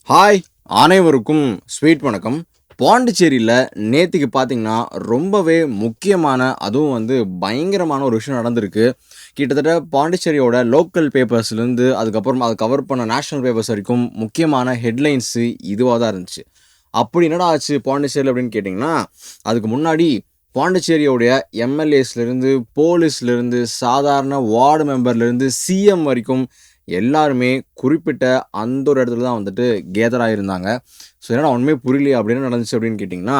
Hi! அனைவருக்கும் sweet வணக்கம். பாண்டிச்சேரியில நேத்திக்கு பார்த்தீங்கன்னா, ரொம்பவே முக்கியமான அதுவும் பயங்கரமான ஒரு விஷயம் நடந்திருக்கு. கிட்டத்தட்ட பாண்டிச்சேரியோட லோக்கல் பேப்பர்ஸ்லேருந்து, அதுக்கப்புறம் அத கவர் பண்ண நேஷனல் பேப்பர்ஸ் வரைக்கும் முக்கியமான ஹெட்லைன்ஸு இதுவா தான் இருந்துச்சு. அப்படி என்னடா ஆச்சு பாண்டிச்சேரியில அப்படின்னு கேட்டிங்கன்னா, அதுக்கு முன்னாடி பாண்டிச்சேரியோடைய எம்எல்ஏஸ்லேருந்து, போலீஸ்லேருந்து, சாதாரண வார்டு மெம்பர்லேருந்து, சிஎம் வரைக்கும் எல்லாருமே குறிப்பிட்ட அந்த ஒரு இடத்துல தான் கேதர் ஆயிருந்தாங்க. ஸோ என்னடா ஒண்ணுமே புரியலையே! அப்படி என்ன நடந்துச்சு அப்படின்னு கேட்டிங்கன்னா,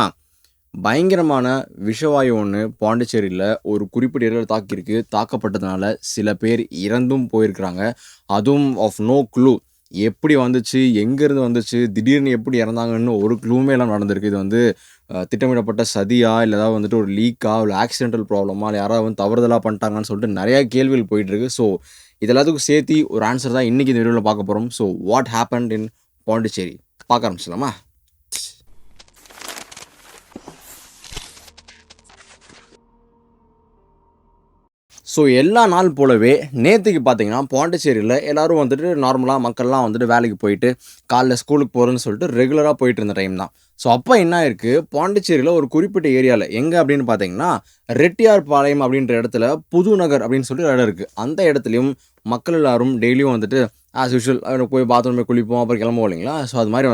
பயங்கரமான விஷவாயு ஒண்ணு பாண்டிச்சேரியில ஒரு குறிப்பிட்ட ஏரியால தாக்கியிருக்கு. தாக்கப்பட்டதுனால சில பேர் இறந்தும் போயிருக்கிறாங்க. அதுவும் ஆஃப் நோ க்ளூ. எப்படி வந்துச்சு? எங்கேருந்து வந்துச்சு? திடீர்னு எப்படி இறந்தாங்கன்னு ஒரு க்ளூவுமே இல்லாம நடந்திருக்கு. இது திட்டமிடப்பட்ட சதியா? இல்ல ஏதாவது ஒரு லீக்கா? இல்ல ஆக்சிடென்டல் ப்ராப்ளமா? இல்ல யாராவது தவறுதலா பண்ணிட்டாங்களான்னு சொல்லிட்டு நெறைய கேள்விகள் போயிட்டுருக்கு. ஸோ இது எல்லாத்துக்கும் சேர்த்தி ஒரு ஆன்ஸர் தான் இன்னைக்கு இந்த வீடியோல பார்க்க போறோம். So what happened in Pondicherry? பார்க்க ஆரம்பிச்சலாமா? ஸோ எல்லா நாள் போலவே நேத்திக்கு பார்த்தீங்கன்னா, பாண்டிச்சேரியில எல்லாரும் நார்மலா மக்கள்லாம் வேலைக்கு போயிட்டு, காலைல ஸ்கூலுக்கு போறேன்னு சொல்லிட்டு ரெகுலரா போயிட்டு இருந்த டைம் தான். ஸோ அப்ப என்ன ஆயிருக்கு, பாண்டிச்சேரியில ஒரு குறிப்பிட்ட ஏரியால எங்க அப்படின்னு பார்த்தீங்கன்னா, ரெட்டியார்பாளையம் அப்படின்ற இடத்துல புதுநகர் அப்படின்னு சொல்லிட்டு ஒரு இடம் இருக்கு. அந்த இடத்துலயும் மக்கள் எல்லாரும் டெய்லியும் ஆஸ் யூசுவல் போய் பாத்ரூம் போய் குளிப்போம், அப்புறம் கிளம்புவோம் இல்லைங்களா? ஸோ அது மாரி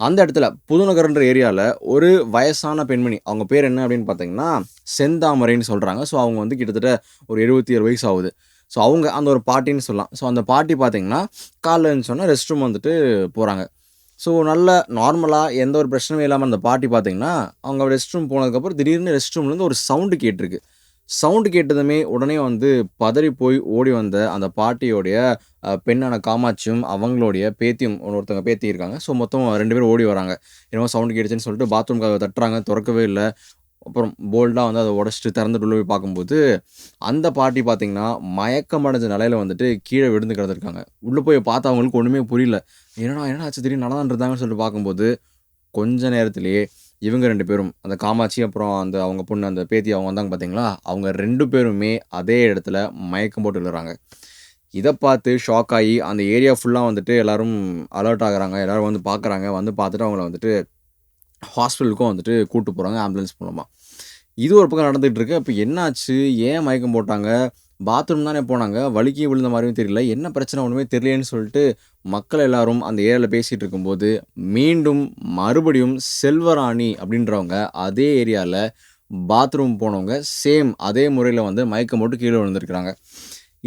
அந்த இடத்துல புதுநகர்ன்ற ஏரியால ஒரு வயசான பெண்மணி, அவங்க பேர் என்ன அப்படின்னு பார்த்தீங்கன்னா, செந்தாமரைன்னு சொல்றாங்க. ஸோ அவங்க கிட்டத்தட்ட ஒரு 77 வயசு ஆகுது. ஸோ அவங்க அந்த ஒரு பாட்டின்னு சொல்லலாம். ஸோ அந்த பாட்டி பார்த்தீங்கன்னா, காலைல எழுந்திரிச்சோனே ரெஸ்ட் ரூம் போறாங்க. ஸோ நல்ல நார்மலா எந்த ஒரு பிரச்சனையும் இல்லாம அந்த பாட்டி பார்த்தீங்கன்னா, அவங்க ரெஸ்ட் ரூம் போனதுக்கப்புறம் திடீர்னு ரெஸ்ட் ரூம்லேருந்து ஒரு சவுண்ட் கேட்டிருக்கு. சவுண்ட் கேட்டதுமே உடனே பதறி போய் ஓடி வந்த அந்த பாட்டியோடைய பெண்ணான காமாட்சியும், அவங்களுடைய பேத்தியும் ஒருத்தவங்க பேத்தி இருக்காங்க. ஸோ மொத்தம் 2 பேரும் ஓடி வராங்க. என்னமோ சவுண்ட் கேட்டுச்சுன்னு சொல்லிட்டு பாத்ரூம் கதவ தட்டுறாங்க, தொறக்கவே இல்ல. அப்புறம் போல்டா அத உடைச்சுட்டு திறந்துட்டு உள்ள போய் பார்க்கும்போது, அந்த பாட்டி பார்த்தீங்கன்னா, மயக்கம் அடைஞ்ச நிலையில கீழ விழுந்து கிடந்திருக்காங்க. உள்ள போய் பார்த்தா அவங்களுக்கு ஒண்ணுமே புரியல. என்னடா என்னடா ஆச்சு? திடீர்னு நல்லா தான் இருந்தாங்கன்னு சொல்லிட்டு பார்க்கும்போது, கொஞ்ச நேரத்திலேயே இவங்க 2 பேரும், அந்த காமாட்சி அப்புறம் அந்த அவங்க பொண்ணு அந்த பேத்தி அவங்க வந்தாங்க பார்த்தீங்களா? அவங்க 2 பேருமே அதே இடத்துல மயக்கம் போட்டு விழுறாங்க. இத பார்த்து ஷாக் ஆயி அந்த ஏரியா ஃபுல்லா எல்லாரும் அலர்ட் ஆகுறாங்க. எல்லாரும் பார்க்குறாங்க. பார்த்துட்டு அவங்கள ஹாஸ்பிட்டலுக்கும் கூட்டு போறாங்க ஆம்புலன்ஸ் மூலமா. இது ஒரு பக்கம் நடந்துட்டு இருக்கு. அப்ப என்னாச்சு? ஏன் மயக்கம் போட்டாங்க? பாத்ரூம் தானே போனாங்க. வழுக்கி விழுந்த மாரியும் தெரியல. என்ன பிரச்சனை ஒண்ணுமே தெரியலையேன்னு சொல்லிட்டு மக்கள் எல்லாரும் அந்த ஏரியால பேசிட்டு இருக்கும்போது, மீண்டும் மறுபடியும் செல்வராணி அப்படின்றவங்க அதே ஏரியால பாத்ரூம் போனவங்க சேம் அதே முறையில மயக்கம் போட்டு கீழ விழுந்திருக்காங்க.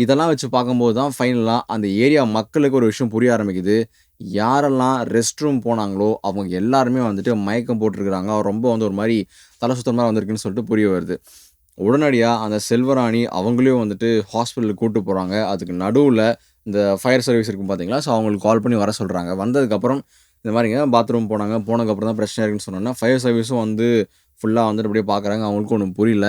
இதெல்லாம் வச்சு பார்க்கும்போது தான் ஃபைனலா அந்த ஏரியா மக்களுக்கு ஒரு விஷயம் புரிய ஆரம்பிக்குது. யாரெல்லாம் ரெஸ்ட் ரூம் போனாங்களோ, அவங்க எல்லாருமே மயக்கம் போட்டுருக்காங்க. ரொம்ப ஒரு மாரி தல சுத்துற மாரி வந்திருக்குன்னு சொல்லிட்டு புரிய வருது. உடனடியா அந்த செல்வராணி அவங்களையும் ஹாஸ்பிட்டலுக்கு கூட்டு போறாங்க. அதுக்கு நடுவுல இந்த ஃபயர் சர்வீஸ் இருக்கும் பார்த்தீங்களா? ஸோ அவங்களுக்கு கால் பண்ணி வர சொல்றாங்க. வந்ததுக்கப்புறம் இந்த மாரிங்க பாத்ரூம் போனாங்க. போனதுக்கப்புறம் தான் பிரச்சனை இருக்குன்னு சொன்னோனே, ஃபயர் சர்வீஸும் ஃபுல்லா அப்படியே பார்க்குறாங்க. அவங்களுக்கும் ஒண்ணும் புரியல.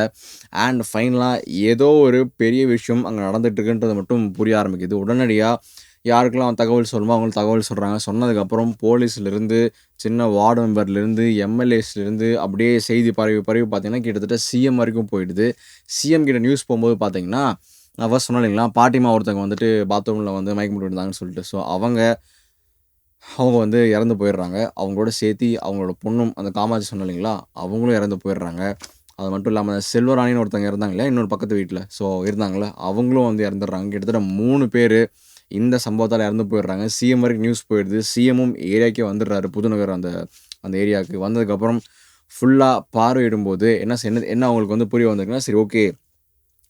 அண்ட் ஃபைனலா ஏதோ ஒரு பெரிய விஷயம் அங்க நடந்துட்டு இருக்குன்றது மட்டும் புரிய ஆரம்பிக்குது. உடனடியா யாருக்கெல்லாம் தகவல் சொல்லணுமோ அவங்களுக்கு தகவல் சொல்றாங்க. சொன்னதுக்கப்புறம் போலீஸ்லேருந்து, சின்ன வார்டு மெம்பர்லேருந்து, எம்எல்ஏஸ்லேருந்து அப்படியே செய்தி பரவி பரவி பார்த்தீங்கன்னா, கிட்டத்தட்ட சிஎம் வரைக்கும் போயிடுது. சிஎம் கிட்ட நியூஸ் போம்போது பார்த்தீங்கன்னா, நான் ஃபர்ஸ்ட் சொன்னேன் இல்லைங்களா, பாட்டிம்மா ஒருத்தவங்க பாத்ரூம்ல மயக்கம் போட்டு விழுந்தாங்கன்னு சொல்லிட்டு. ஸோ அவங்க அவங்க இறந்து போயிடுறாங்க. அவங்களோட சேர்த்தி அவங்களோட பொண்ணும் அந்த காமாட்சி சொன்னேன் இல்லைங்களா, அவங்களும் இறந்து போயிடுறாங்க. அது மட்டும் இல்லாம செல்வராணின்னு ஒருத்தவங்க இருந்தாங்க இல்லையா, இன்னொரு பக்கத்து வீட்ல. ஸோ இருந்தாங்கல்ல, அவங்களும் இறந்துடுறாங்க. கிட்டத்தட்ட 3 பேரு இந்த சம்பவத்தால இறந்து போயிடுறாங்க. சிஎம் வரைக்கும் நியூஸ் போயிடுது. சிஎம்மும் ஏரியாக்கே வந்துடுறாரு. புதுநகர் அந்த அந்த ஏரியாவுக்கு. வந்ததுக்கப்புறம் ஃபுல்லா பார்வையிடும்போது என்ன அவங்களுக்கு புரிய வந்திருக்குன்னா, சரி ஓகே.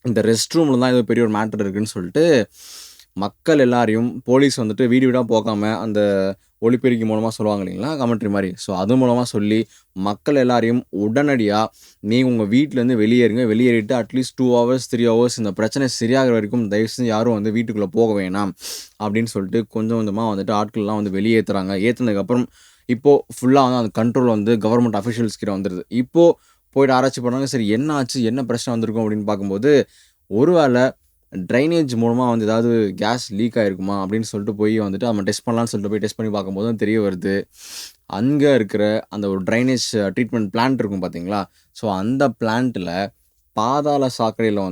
இந்த ரெஸ்ட் ரூம்ல தான் ஏதோ பெரிய ஒரு மேட்டர் இருக்குன்னு சொல்லிட்டு, மக்கள் எல்லாரையும் போலீஸ் வீடு வீடா போகாம, அந்த ஒலிபெருக்கி மூலமா சொல்லுவாங்க இல்லைங்களா? கமெண்ட்ரி மாரி. ஸோ அது மூலமா சொல்லி, மக்கள் எல்லாரையும் உடனடியா, நீங்க உங்க வீட்லருந்து வெளியேறுங்க. வெளியேறிட்டு அட்லீஸ்ட் 2 ஹவர்ஸ், 3 ஹவர்ஸ் இந்த பிரச்சனை சரியாகுற வரைக்கும் தயவு செஞ்சு யாரும் வீட்டுக்குள்ள போக வேணாம். அப்படின்னு சொல்லிட்டு கொஞ்சம் கொஞ்சமா ஆட்கள்லாம் வெளியேத்துறாங்க. ஏத்துனதுக்கப்புறம் இப்போ ஃபுல்லா அந்த கண்ட்ரோல் கவர்மெண்ட் அஃபிஷியல்ஸ் கிட்ட வந்துருது. இப்போ போயிட்டு ஆராய்ச்சி பண்ணாங்க. சரி என்ன ஆச்சு? என்ன பிரச்சனை வந்திருக்கும்? அப்படின்னு பார்க்கும்போது, ஒரு வேள ட்ரைனேஜ் மூலமா ஏதாவது கேஸ் லீக் ஆயிருக்குமா? அப்படின்னு சொல்லிட்டு போய் நம்ம டெஸ்ட் பண்ணலான்னு சொல்லிட்டு போய் டெஸ்ட் பண்ணி பார்க்கும்போது தான் தெரிய வருது. அங்க இருக்கிற அந்த ஒரு ட்ரைனேஜ் ட்ரீட்மெண்ட் பிளான்ட் இருக்கும் பார்த்தீங்களா? ஸோ அந்த பிளான்ட்ல பாதாள சாக்கடையில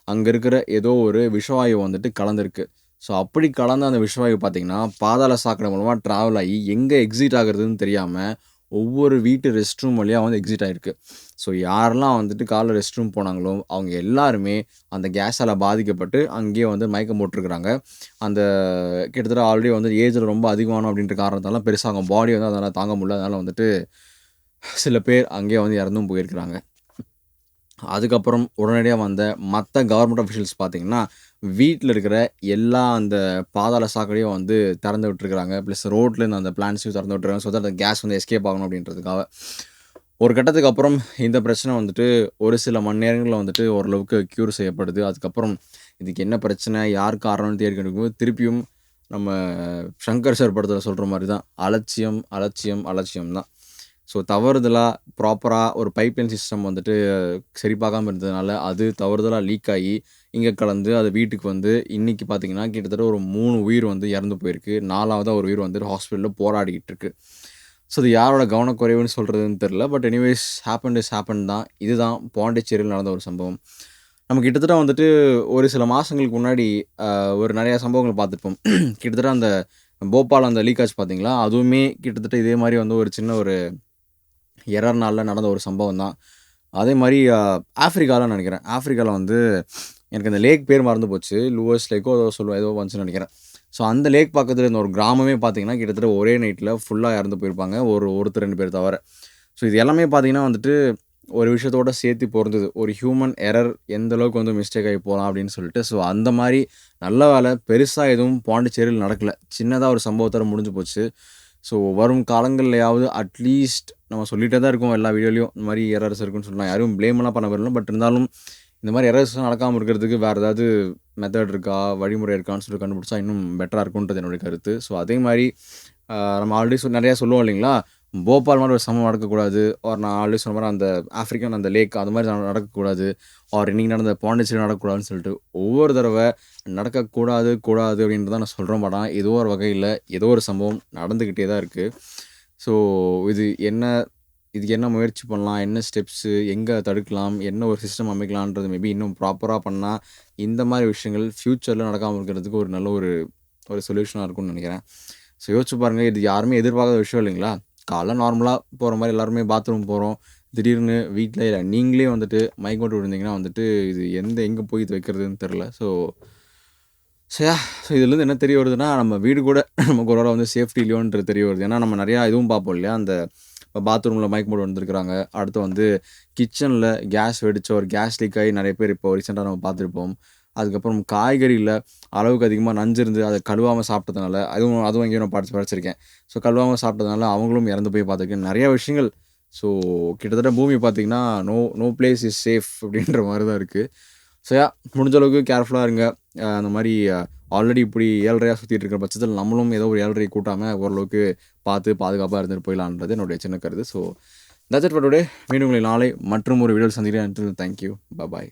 அங்க இருக்கிற ஏதோ ஒரு விஷவாயு கலந்திருக்கு. ஸோ அப்படி கலந்த அந்த விஷவாயு பார்த்தீங்கன்னா, பாதாள சாக்கடை மூலமா ட்ராவல் ஆகி எங்கே எக்ஸிட் ஆகுறதுன்னு தெரியாம, ஒவ்வொரு வீட்டு ரெஸ்ட் ரூம் வழியா வந்து எக்ஸிட் ஆயிருக்கு. ஸோ யாரெல்லாம் வந்துட்டு காலைல ரெஸ்ட் ரூம் போனாங்களோ, அவங்க எல்லாருமே அந்த கேஸால பாதிக்கப்பட்டு அங்கேயே வந்து மயக்கம் போட்டுருக்காங்க. அந்த கிட்டத்தட்ட ஆல்ரெடி வந்து ஏஜ்ல ரொம்ப அதிகமானோம் அப்படின்ற காரணத்தால பெருசா அவங்க பாடி வந்து அதனால தாங்க முடியல. அதனால வந்துட்டு சில பேர் அங்கேயே வந்து இறந்தும் போயிருக்கிறாங்க. அதுக்கப்புறம் உடனடியா வந்த மத்த கவர்மெண்ட் அஃபிஷியல்ஸ் பார்த்தீங்கன்னா, வீட்ல இருக்கிற எல்லா அந்த பாதாள சாக்கடையும் வந்து திறந்து விட்டுருக்காங்க. ப்ளஸ் ரோட்லேருந்து அந்த பிளான்ட்ஸையும் திறந்து விட்டுருக்காங்க. ஸோ தட் அந்த கேஸ் வந்து எஸ்கேப் ஆகணும் அப்படின்றதுக்காக. ஒரு கட்டத்துக்கு அப்புறம் இந்த பிரச்சனை வந்துட்டு ஒரு சில மணி நேரங்கள்ல வந்துட்டு ஓரளவுக்கு க்யூர் செய்யப்படுது. அதுக்கப்புறம் இதுக்கு என்ன பிரச்சனை? யார் காரணம்னு தேடி கண்டுபிடிக்கும்போது திருப்பியும் நம்ம சங்கர் சார் படத்தில சொல்ற மாரி தான். அலட்சியம், அலட்சியம், அலட்சியம் தான். ஸோ தவறுதலா ப்ராப்பரா ஒரு பைப்லைன் சிஸ்டம் வந்துட்டு சரி பார்க்காம இருந்ததுனால, அது தவறுதலா லீக் ஆகி, இங்க கலந்து அது வீட்டுக்கு வந்து இன்னைக்கு பார்த்தீங்கன்னா, கிட்டத்தட்ட ஒரு 3 உயிர் வந்து இறந்து போயிருக்கு. 4வதா ஒரு உயிர் வந்துட்டு ஹாஸ்பிட்டல்ல போராடிக்கிட்டு இருக்கு. ஸோ இது யாரோட கவனக்குறைவுன்னு சொல்றதுன்னு தெரியல. But anyways happened is happened தான். இதுதான் பாண்டிச்சேரியில நடந்த ஒரு சம்பவம். நம்ம கிட்டத்தட்ட வந்துட்டு ஒரு சில மாசங்களுக்கு முன்னாடி ஒரு நெறைய சம்பவங்கள் பார்த்துருப்போம். கிட்டத்தட்ட அந்த போபால் அந்த லீக் ஆச்சு பார்த்தீங்களா? அதுவுமே கிட்டத்தட்ட இதே மாரி வந்து ஒரு சின்ன ஒரு எரர்னால நடந்த ஒரு சம்பவம் தான். அதே மாரி ஆஃப்ரிக்கால நெனைக்கிறேன். ஆஃப்ரிக்கால வந்து எனக்கு அந்த லேக் பேர் மறந்து போச்சு. லூவர்ஸ் லேக்கோ ஏதோ சொல்லுவேன் ஏதோ வந்துச்சுன்னு நெனைக்கிறேன். ஸோ அந்த லேக் பக்கத்தில இருந்த ஒரு கிராமமே பார்த்தீங்கன்னா, கிட்டத்தட்ட ஒரே நைட்ல ஃபுல்லா இறந்து போயிருப்பாங்க. ஒருத்தர் 2 பேர் தவிர. ஸோ இது எல்லாமே பார்த்தீங்கன்னா வந்துட்டு, ஒரு விஷயத்தோட சேர்த்து பொருந்தது. ஒரு ஹியூமன் எரர் எந்த அளவுக்கு வந்து மிஸ்டேக் ஆகி போலாம் அப்படின்னு சொல்லிட்டு. ஸோ அந்த மாரி நல்ல வேளை பெருசா எதுவும் பாண்டிச்சேரியில நடக்கல. சின்னதா ஒரு சம்பவத்தோட முடிஞ்சு போச்சு. ஸோ வரும் காலங்கள்லயாவது அட்லீஸ்ட் நம்ம சொல்லிட்டே தான் இருக்கோம் எல்லா வீடியோலயும். இந்த மாரி எரர்ஸ் இருக்குன்னு சொல்லலாம். யாரையும் ப்ளேம்லாம் பண்ண விரும்பல. பட் இருந்தாலும் இந்த மாரி எரர்ஸ்லாம் நடக்காம இருக்கிறதுக்கு வேற ஏதாவது மெத்தட் இருக்கா? வழிமுறை இருக்கான்னு சொல்லி கண்டுபிடிச்சா இன்னும் பெட்டரா இருக்கும்ன்றது என்னுடைய கருத்து. ஸோ அதே மாரி நம்ம ஆல்ரெடி நெறையா சொல்லுவோம் இல்லைங்களா? போபால் மாரி ஒரு சம்பவம் நடக்கக்கூடாது. நான் ஆல்ரெடி சொன்ன மாரி அந்த ஆஃப்ரிக்கன் அந்த லேக் அது மாரி நடக்கக்கூடாது. இன்னைக்கு நடந்த பாண்டிச்சேரி நடக்கக்கூடாதுன்னு சொல்லிட்டு, ஒவ்வொரு தடவ நடக்கக்கூடாது, கூடாது அப்படின்றத நான் சொல்றேன். பட் ஆனா ஏதோ ஒரு வகையில ஏதோ ஒரு சம்பவம் நடந்துக்கிட்டே தான் இருக்கு. ஸோ இது என்ன இதுக்கு என்ன முயற்சி பண்ணலாம்? என்ன ஸ்டெப்ஸு? எங்க தடுக்கலாம்? என்ன ஒரு சிஸ்டம் அமைக்கலான்றது மேபி இன்னும் ப்ராப்பரா பண்ணா, இந்த மாரி விஷயங்கள் ஃப்யூச்சர்ல நடக்காம இருக்கிறதுக்கு ஒரு நல்ல ஒரு ஒரு சொல்யூஷனா இருக்கும்னு நெனைக்கிறேன். ஸோ யோசிச்சு பாருங்க. இது யாருமே எதிர்பார்க்காத விஷயம் இல்லைங்களா? காலைல நார்மலா போற மாரி எல்லாருமே பாத்ரூம் போறோம். திடீர்னு வீட்ல இல்ல நீங்களே வந்துட்டு மயக்கம் போட்டு விழுந்தீங்கன்னா வந்துட்டு, இது எங்க போய் இது வைக்கிறதுன்னு தெரியல. ஸோ ஸோ இதுலேருந்து என்ன தெரிய வருதுன்னா, நம்ம வீடு கூட நமக்கு ஒரு வேள வந்து சேஃப்டி இல்லையோன்றது தெரிய வருது. ஏன்னா நம்ம நெறையா இதுவும் பார்ப்போம் இல்லையா? அந்த பாத்ரூம்ல மயக்கம் போட்டு விழுந்திருக்கிறாங்க. அடுத்து வந்து கிச்சன்ல கேஸ் வெடிச்சு ஒரு கேஸ் லீக் ஆகி நெறைய பேர் இப்போ ரீசென்ட்டா நம்ம பார்த்துருப்போம். அதுக்கப்புறம் காய்கறில அளவுக்கு அதிகமா நஞ்சு இருந்து அத கழுவாம சாப்பிட்டதுனால, அதுவும் அதுவும் எங்கேயோ நான் படிச்சிருக்கேன். ஸோ கழுவாம சாப்பிட்டதுனால அவங்களும் இறந்து போய் பார்த்துருக்கேன். நெறைய விஷயங்கள். ஸோ கிட்டத்தட்ட பூமி பார்த்தீங்கன்னா, no no place is safe அப்படின்ற மாரி தான் இருக்கு. ஸோ முடிஞ்ச அளவுக்கு கேர்ஃபுல்லா இருங்க. அந்த மாரி ஆல்ரெடி இப்படி ஏழ்றையா சுத்திட்டு இருக்கிற பட்சத்தில நம்மளும் ஏதோ ஒரு ஏழ்றைய கூட்டாம ஓரளவுக்கு பார்த்து பாதுகாப்பா இருந்துட்டு போயிடலான்றது என்னுடைய சின்ன கருத்து. So that's it for today. மீண்டும் உங்களை நாளை மற்றும் ஒரு வீடியோவில் சந்திக்கிறேன். Until thank you. பாய்.